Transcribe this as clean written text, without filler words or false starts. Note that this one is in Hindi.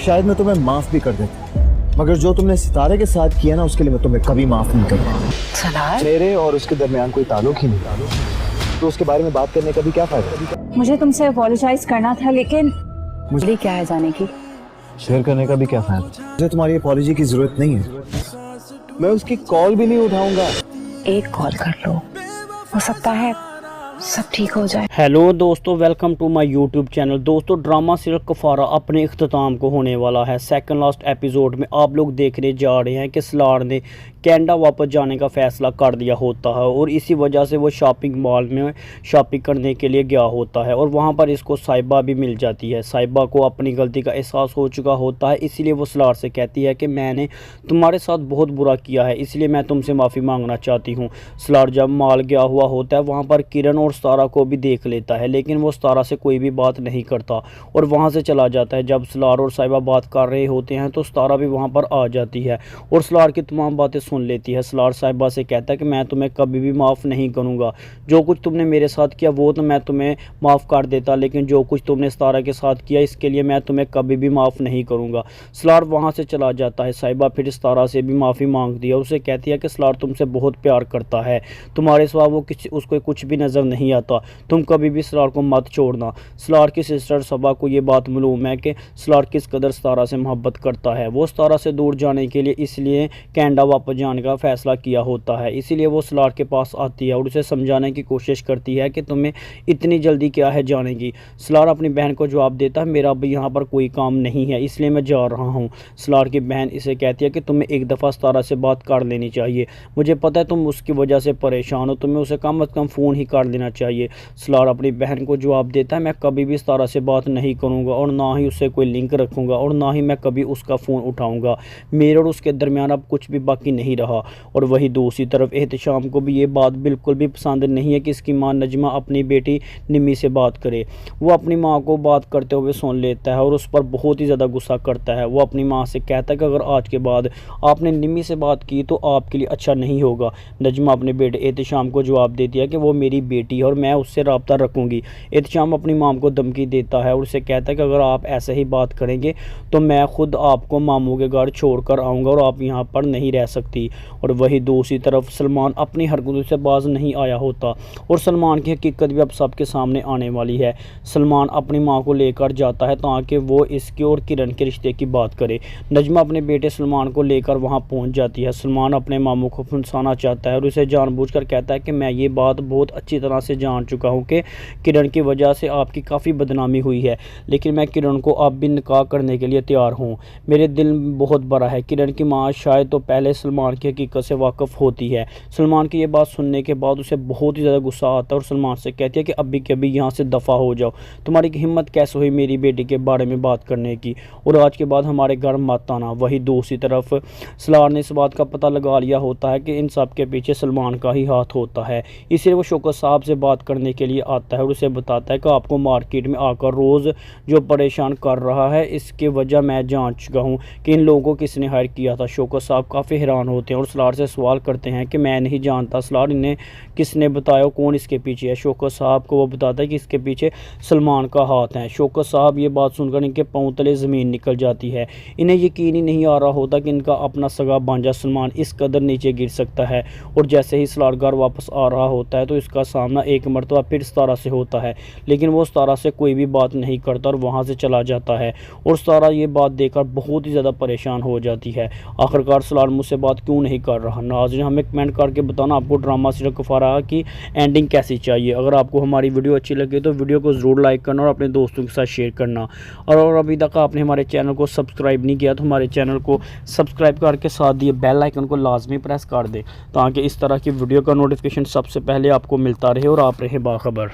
शायद मैं तुम्हें माफ भी कर देता, मगर जो तुमने सितारे के साथ किया ना, उसके लिए मैं तुम्हें कभी माफ नहीं करूंगा। सलार, मेरे और उसके दरमियान कोई ताल्लुक ही नहीं, तो उसके बारे में बात करने का भी क्या फायदा। मुझे तुमसे अपोलोजाइज करना था, लेकिन मुझे क्या है जाने की। शेयर करने का भी क्या फायदा। मुझे तुम्हारी अपॉलॉजी की जरूरत नहीं है, मैं उसकी कॉल भी नहीं उठाऊंगा। एक कॉल कर लो, हो सकता है सब ठीक हो जाए। हेलो दोस्तों, welcome to my YouTube channel. दोस्तों, ड्रामा सीरियल कुफारा अपने इख्तिताम को होने वाला है। सेकंड लास्ट एपिसोड में आप लोग देखने जा रहे हैं कि सलार ने कनाडा वापस जाने का फ़ैसला कर दिया होता है और इसी वजह से वो शॉपिंग मॉल में शॉपिंग करने के लिए गया होता है और वहाँ पर इसको साहिबा भी मिल जाती है। साहिबा को अपनी गलती का एहसास हो चुका होता है, इसीलिए वो सलार से कहती है कि मैंने तुम्हारे साथ बहुत बुरा किया है, इसलिए मैं तुमसे माफ़ी मांगना चाहती हूँ। सलार जब मॉल गया हुआ होता है, वहाँ पर किरण और सतारा को भी देख लेता है, लेकिन वो सतारा से कोई भी बात नहीं करता और वहाँ से चला जाता है। जब सलार और साहिबा बात कर रहे होते हैं तो सतारा भी वहाँ पर आ जाती है और सलार की तमाम बातें सुन लेती है। सलार साहिबा से कहता है कि मैं तुम्हें कभी भी माफ़ नहीं करूँगा, जो कुछ तुमने मेरे साथ किया वो तो मैं तुम्हें माफ़ कर देता, लेकिन जो कुछ तुमने सतारा के साथ किया इसके लिए मैं तुम्हें कभी भी माफ़ नहीं करूँगा। सलार वहाँ से चला जाता है। साहिबा फिर सतारा से भी माफ़ी मांगती है, उसे कहती है कि सलार तुमसे बहुत प्यार करता है, तुम्हारे सिवा वो उसको कुछ भी नज़र नहीं आता, तुम कभी भी सलार को मत छोड़ना। सलार की सिस्टर सबा को ये बात मालूम है कि सलार किस कदर सतारा से मोहब्बत करता है। वो सतारा से दूर जाने के लिए इसलिए कनाडा वापस जाने का फ़ैसला किया होता है, इसीलिए वो सलार के पास आती है और उसे समझाने की कोशिश करती है कि तुम्हें इतनी जल्दी क्या है जाने की। सलार अपनी बहन को जवाब देता है, मेरा भी यहाँ पर कोई काम नहीं है, इसलिए मैं जा रहा हूँ। सलार की बहन इसे कहती है कि तुम्हें एक दफ़ा सतारा से बात कर लेनी चाहिए, मुझे पता है तुम उसकी वजह से परेशान हो, तुम्हें उसे कम अज़ कम फ़ोन ही कर लेना चाहिए। सलार अपनी बहन को जवाब देता है, मैं कभी भी सतारा से बात नहीं करूँगा और ना ही उससे कोई लिंक रखूँगा और ना ही मैं कभी उसका फ़ोन उठाऊँगा। मेरे और उसके दरमियान अब कुछ भी बाकी नहीं रहा। और वही दूसरी तरफ एहतशाम को भी ये बात बिल्कुल भी पसंद नहीं है कि इसकी माँ नजमा अपनी बेटी निमी से बात करे। वो अपनी माँ को बात करते हुए सुन लेता है और उस पर बहुत ही ज़्यादा गुस्सा करता है। वो अपनी माँ से कहता है कि अगर आज के बाद आपने निमी से बात की तो आपके लिए अच्छा नहीं होगा। नजमा अपने बेटे एहतशाम को जवाब देती है कि वो मेरी बेटी है और मैं उससे रब्ता रखूँगी। एहतशाम अपनी माँ को धमकी देता है और उसे कहता है कि अगर आप ऐसे ही बात करेंगे तो मैं खुद आपको मामू के घर छोड़ कर आऊँगा और आप यहाँ पर नहीं रह सकती। और वही दूसरी तरफ सलमान अपनी हरकतों से बाज नहीं आया होता और सलमान की हकीकत भी अब सबके सामने आने वाली है। सलमान अपनी मां को लेकर जाता है ताकि वो इसके और किरण के रिश्ते की बात करे। नजमा अपने बेटे सलमान को लेकर वहां पहुंच जाती है। सलमान अपने मामू को फंसाना चाहता है और उसे जानबूझकर कहता है कि मैं ये बात बहुत अच्छी तरह से जान चुका हूँ कि किरण की वजह से आपकी काफ़ी बदनामी हुई है, लेकिन मैं किरण को अब भी निकाह करने के लिए तैयार हूँ। मेरे दिल बहुत बड़ा है। किरण की माँ शायद तो पहले सलमान की हकीकत से वाकिफ़ होती है। सलमान की ये बात सुनने के बाद उसे बहुत ही ज़्यादा गुस्सा आता है और सलमान से कहती है कि अभी के अभी यहाँ से दफ़ा हो जाओ, तुम्हारी हिम्मत कैसे हुई मेरी बेटी के बारे में बात करने की, और आज के बाद हमारे घर मत आना। वही दूसरी तरफ सलार ने इस बात का पता लगा लिया होता है कि इन सब के पीछे सलमान का ही हाथ होता है, इसलिए वो शौकत साहब से बात करने के लिए आता है और उसे बताता है कि आपको मार्केट में आकर रोज़ जो परेशान कर रहा है इसकी वजह मैं जान चुका हूँ कि इन लोगों को किसने हायर किया था। शौकत साहब काफ़ी हैरान होते हैं और सलार से सवाल करते हैं कि मैं नहीं जानता सलार, इन्हें किसने बताया कौन इसके पीछे है। शौकत साहब को वो बताता है कि इसके पीछे सलमान का हाथ है। शौकत साहब ये बात सुनकर इनके पांव तले ज़मीन निकल जाती है। इन्हें यकीन ही नहीं आ रहा होता कि इनका अपना सगा भांजा सलमान इस कदर नीचे गिर सकता है। और जैसे ही सलार घर वापस आ रहा होता है तो इसका सामना एक मरतबा फिर सतारा से होता है, लेकिन वो सतारा से कोई भी बात नहीं करता और वहाँ से चला जाता है। और सतारा ये बात देखकर बहुत ही ज़्यादा परेशान हो जाती है। आखिरकार सलार मुझसे बात क्यों नहीं कर रहा। नाज़रीन, हमें कमेंट करके बताना आपको ड्रामा सीरियल कुफारा की एंडिंग कैसी चाहिए। अगर आपको हमारी वीडियो अच्छी लगे तो वीडियो को ज़रूर लाइक करना और अपने दोस्तों के साथ शेयर करना। और अभी तक आपने हमारे चैनल को सब्सक्राइब नहीं किया तो हमारे चैनल को सब्सक्राइब करके साथ दिए बेल आइकन को लाजमी प्रेस कर दें ताकि इस तरह की वीडियो का नोटिफिकेशन सबसे पहले आपको मिलता रहे और आप रहे बाखबर।